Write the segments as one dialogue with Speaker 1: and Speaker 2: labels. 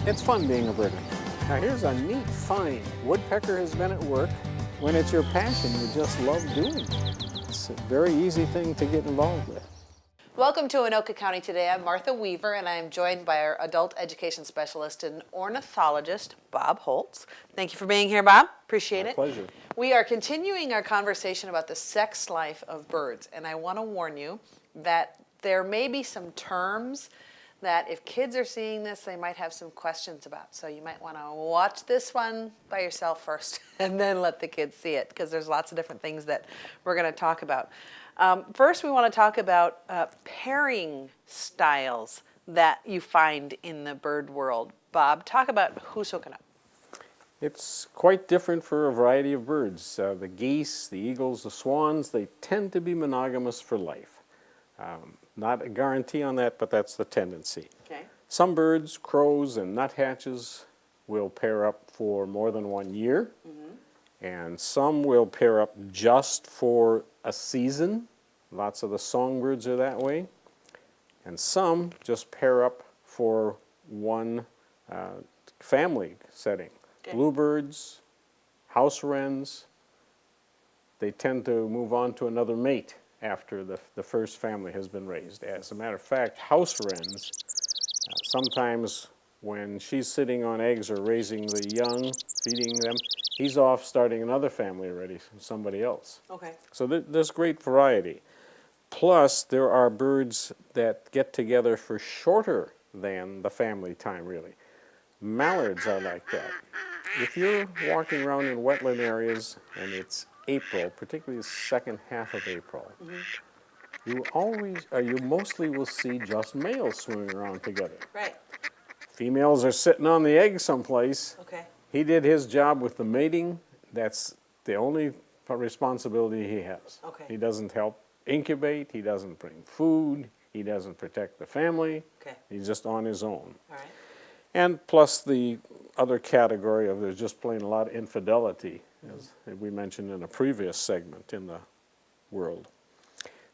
Speaker 1: It's fun being a birder. Now here's a neat find. Woodpecker has been at work. When it's your passion, you just love doing it. It's a very easy thing to get involved with.
Speaker 2: Welcome to Anoka County Today. I'm Martha Weaver, and I'm joined by our adult education specialist and ornithologist, Bob Holtz. Thank you for being here, Bob. Appreciate it.
Speaker 1: My pleasure.
Speaker 2: We are continuing our conversation about the sex life of birds, and I want to warn you that there may be some terms that if kids are seeing this, they might have some questions about. So you might want to watch this one by yourself first and then let the kids see it, because there's lots of different things that we're going to talk about. First, we want to talk about pairing styles that you find in the bird world. Bob, talk about who's hooking up.
Speaker 1: It's quite different for a variety of birds. The geese, the eagles, the swans, they tend to be monogamous for life. Not a guarantee on that, but that's the tendency.
Speaker 2: Okay.
Speaker 1: Some birds, crows and nuthatches, will pair up for more than 1 year. And some will pair up just for a season. Lots of the songbirds are that way. And some just pair up for one family setting.
Speaker 2: Okay.
Speaker 1: Bluebirds, house wrens, they tend to move on to another mate after the first family has been raised. As a matter of fact, house wrens, sometimes when she's sitting on eggs or raising the young, feeding them, he's off starting another family already, somebody else.
Speaker 2: Okay.
Speaker 1: So there's great variety. Plus, there are birds that get together for shorter than the family time, really. Mallards are like that. If you're walking around in wetland areas and it's April, particularly the second half of April, you mostly will see just males swimming around together.
Speaker 2: Right.
Speaker 1: Females are sitting on the egg someplace.
Speaker 2: Okay.
Speaker 1: He did his job with the mating. That's the only responsibility he has.
Speaker 2: Okay.
Speaker 1: He doesn't help incubate. He doesn't bring food. He doesn't protect the family.
Speaker 2: Okay.
Speaker 1: He's just on his own.
Speaker 2: All right.
Speaker 1: And plus the other category of there's just plain a lot of infidelity, as we mentioned in a previous segment in the world.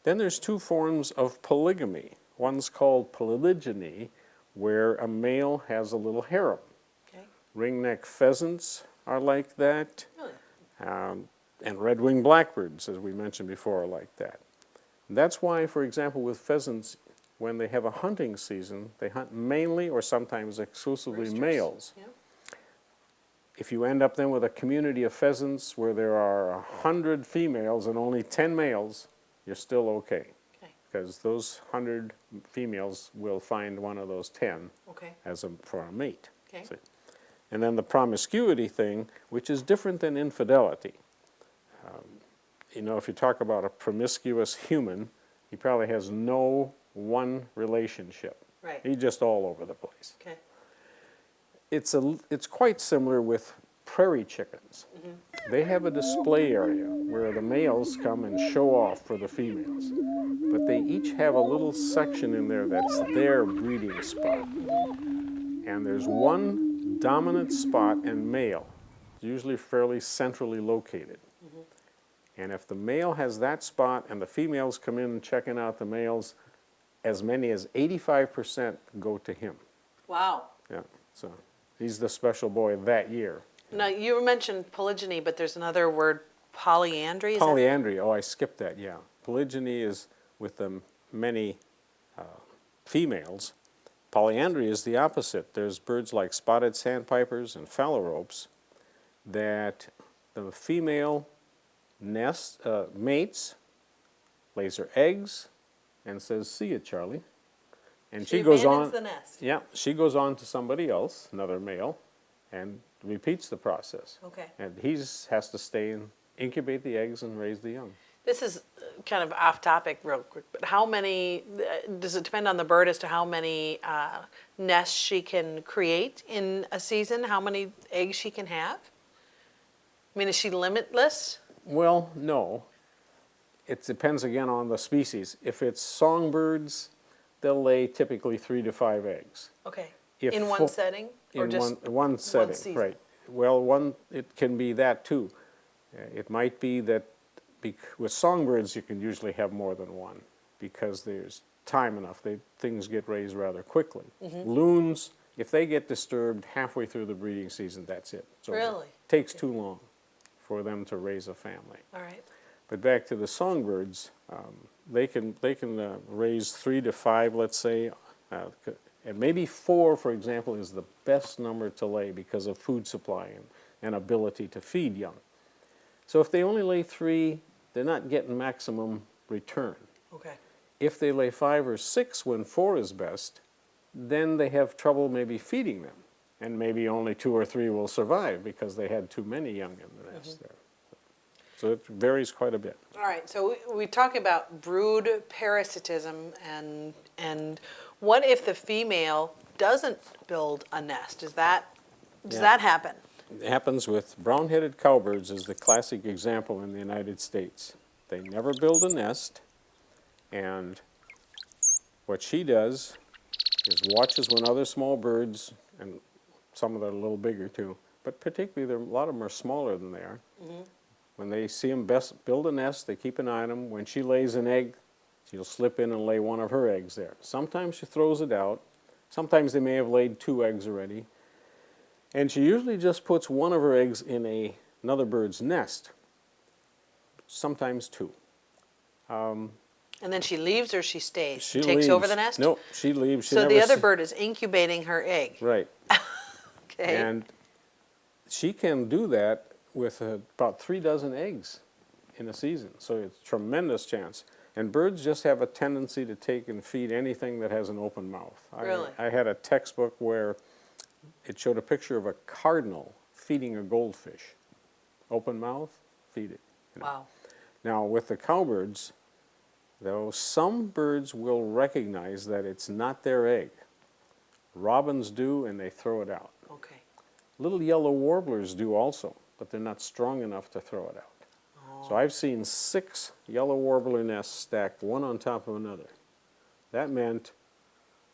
Speaker 1: Then there's two forms of polygamy. One's called polygyny, where a male has a little harem.
Speaker 2: Okay.
Speaker 1: Ringneck pheasants are like that,
Speaker 2: Really?
Speaker 1: and red-winged blackbirds, as we mentioned before, are like that. That's why, for example, with pheasants, when they have a hunting season, they hunt mainly or sometimes exclusively
Speaker 2: Roosters.
Speaker 1: males.
Speaker 2: Yeah.
Speaker 1: If you end up then with a community of pheasants where there are 100 females and only 10 males, you're still okay.
Speaker 2: Okay.
Speaker 1: Because those 100 females will find one of those 10
Speaker 2: Okay.
Speaker 1: for a mate.
Speaker 2: Okay.
Speaker 1: See? And then the promiscuity thing, which is different than infidelity. You know, if you talk about a promiscuous human, he probably has no one relationship.
Speaker 2: Right.
Speaker 1: He's just all over the place.
Speaker 2: Okay.
Speaker 1: It's quite similar with prairie chickens. They have a display area where the males come and show off for the females. But they each have a little section in there that's their breeding spot. And there's one dominant spot and male, usually fairly centrally located. And if the male has that spot and the females come in checking out the males, as many as 85% go to him.
Speaker 2: Wow.
Speaker 1: Yeah, so he's the special boy that year.
Speaker 2: Now, you mentioned polygyny, but there's another word, polyandry. Is
Speaker 1: Polyandry, oh, I skipped that, yeah. Polygyny is with the many females. Polyandry is the opposite. There's birds like spotted sandpipers and phalaropes that the female mates, lays her eggs, and says, "See ya, Charlie." And she goes on.
Speaker 2: the nest.
Speaker 1: Yeah, she goes on to somebody else, another male, and repeats the process.
Speaker 2: Okay.
Speaker 1: And he has to stay and incubate the eggs and raise the young.
Speaker 2: This is kind of off topic real quick, but how many, does it depend on the bird as to how many nests she can create in a season? How many eggs she can have? I mean, is she limitless?
Speaker 1: Well, no. It depends again on the species. If it's songbirds, they'll lay typically 3 to 5 eggs.
Speaker 2: Okay.
Speaker 1: If
Speaker 2: In one setting? Or
Speaker 1: In
Speaker 2: just
Speaker 1: one setting,
Speaker 2: season?
Speaker 1: right. Well, it can be that too. It might be that with songbirds you can usually have more than one because there's time enough. Things get raised rather quickly. Loons, If they get disturbed halfway through the breeding season, that's it. It's over.
Speaker 2: Really?
Speaker 1: Takes too long for them to raise a family.
Speaker 2: All right.
Speaker 1: But back to the songbirds, they can raise 3 to 5, let's say, and maybe 4, for example, is the best number to lay because of food supply and ability to feed young. So if they only lay 3, they're not getting maximum return.
Speaker 2: Okay.
Speaker 1: If they lay 5 or 6 when 4 is best, then they have trouble maybe feeding them, and maybe only 2 or 3 will survive because they had too many young in the nest there. So it varies quite a bit.
Speaker 2: All right, so we talk about brood parasitism, and what if the female doesn't build a nest? Does that happen?
Speaker 1: It happens with brown-headed cowbirds is the classic example in the United States. They never build a nest, and what she does is watches when other small birds, and some of them are a little bigger too, but particularly a lot of them are smaller than they are. When they see them build a nest, they keep an eye on them. When she lays an egg, she'll slip in and lay one of her eggs there. Sometimes she throws it out. Sometimes they may have laid 2 eggs already. And she usually just puts one of her eggs in another bird's nest, sometimes 2.
Speaker 2: And then she leaves or she stays?
Speaker 1: She
Speaker 2: takes
Speaker 1: leaves.
Speaker 2: over the nest?
Speaker 1: Nope, she leaves. She
Speaker 2: So
Speaker 1: never
Speaker 2: the other bird is incubating her egg.
Speaker 1: Right.
Speaker 2: Okay.
Speaker 1: And she can do that with about 3 dozen eggs in a season. So it's a tremendous chance. And birds just have a tendency to take and feed anything that has an open mouth.
Speaker 2: Really?
Speaker 1: I had a textbook where it showed a picture of a cardinal feeding a goldfish. Open mouth, feed it. You know.
Speaker 2: Wow.
Speaker 1: Now with the cowbirds, though, some birds will recognize that it's not their egg. Robins do, and they throw it out.
Speaker 2: Okay.
Speaker 1: Little yellow warblers do also, but they're not strong enough to throw it out. So I've seen 6 yellow warbler nests stacked one on top of another. That meant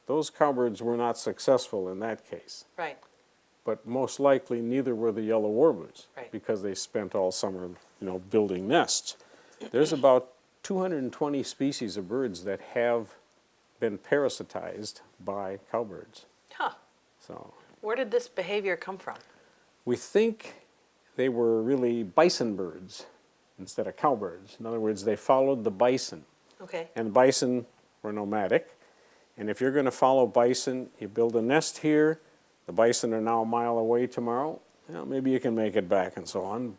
Speaker 1: those cowbirds were not successful in that case.
Speaker 2: Right.
Speaker 1: But most likely neither were the yellow warblers,
Speaker 2: Right.
Speaker 1: because they spent all summer, building nests. There's about 220 species of birds that have been parasitized by cowbirds.
Speaker 2: Huh.
Speaker 1: So
Speaker 2: Where did this behavior come from?
Speaker 1: we think they were really bison birds instead of cowbirds. In other words, they followed the bison.
Speaker 2: Okay.
Speaker 1: And bison were nomadic. And if you're going to follow bison, you build a nest here. The bison are now a mile away tomorrow. Maybe you can make it back and so on.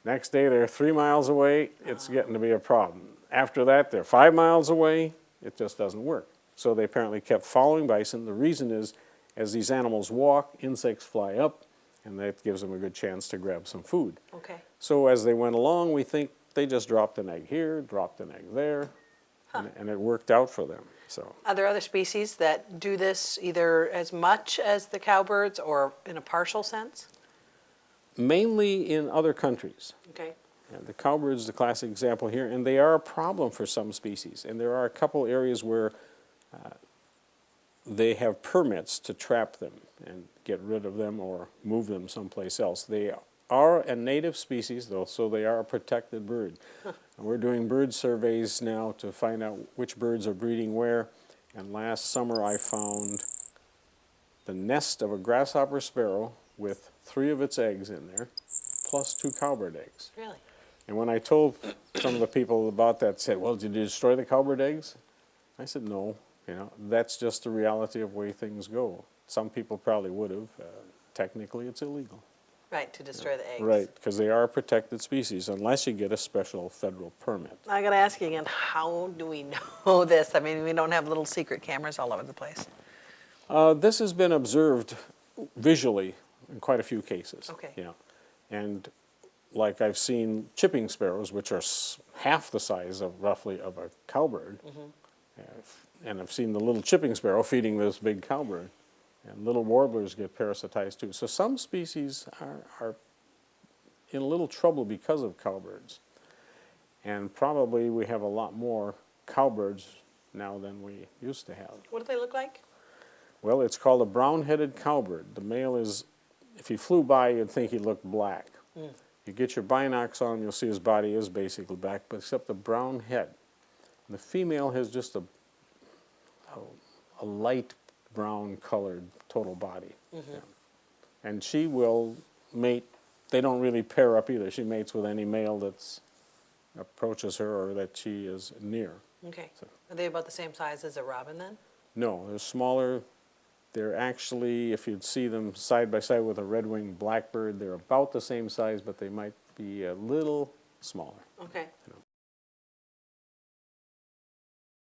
Speaker 1: Next day they're 3 miles away. It's getting to be a problem. After that they're 5 miles away. It just doesn't work. So they apparently kept following bison. The reason is, as these animals walk, insects fly up, and that gives them a good chance to grab some food.
Speaker 2: Okay.
Speaker 1: So as they went along, we think they just dropped an egg here, dropped an egg there, and it worked out for them. So
Speaker 2: Are there other species that do this either as much as the cowbirds or in a partial sense?
Speaker 1: mainly in other countries.
Speaker 2: Okay.
Speaker 1: And the cowbird is the classic example here, and they are a problem for some species. And there are a couple areas where they have permits to trap them and get rid of them or move them someplace else. They are a native species, though, so they are a protected bird. And we're doing bird surveys now to find out which birds are breeding where. And last summer I found the nest of a grasshopper sparrow with 3 of its eggs in there, plus 2 cowbird eggs.
Speaker 2: Really?
Speaker 1: And when I told some of the people about that, said, well, did you destroy the cowbird eggs? I said, no, that's just the reality of the way things go. Some people probably would have. Technically, it's illegal.
Speaker 2: Right, to destroy the eggs.
Speaker 1: Right, because they are a protected species unless you get a special federal permit.
Speaker 2: I gotta ask you again, how do we know this? I mean, we don't have little secret cameras all over the place.
Speaker 1: This has been observed visually in quite a few cases.
Speaker 2: Okay.
Speaker 1: And like I've seen chipping sparrows, which are half the size of roughly of a cowbird, and I've seen the little chipping sparrow feeding this big cowbird, and little warblers get parasitized too. So some species are in a little trouble because of cowbirds, and probably we have a lot more cowbirds now than we used to have.
Speaker 2: What do they look like?
Speaker 1: Well, it's called a brown-headed cowbird. The male is, if he flew by, you'd think he looked black. You get your binocs on, you'll see his body is basically black, but except the brown head. And the female has just a light brown colored total body. Yeah. And she will mate, they don't really pair up either. She mates with any male that's approaches her or that she is near.
Speaker 3: Okay.
Speaker 1: So-
Speaker 3: Are they about the same size as a robin then?
Speaker 1: No, they're smaller. They're actually, if you'd see them side by side with a red-winged blackbird, they're about the same size, but they might be a little smaller.
Speaker 3: Okay.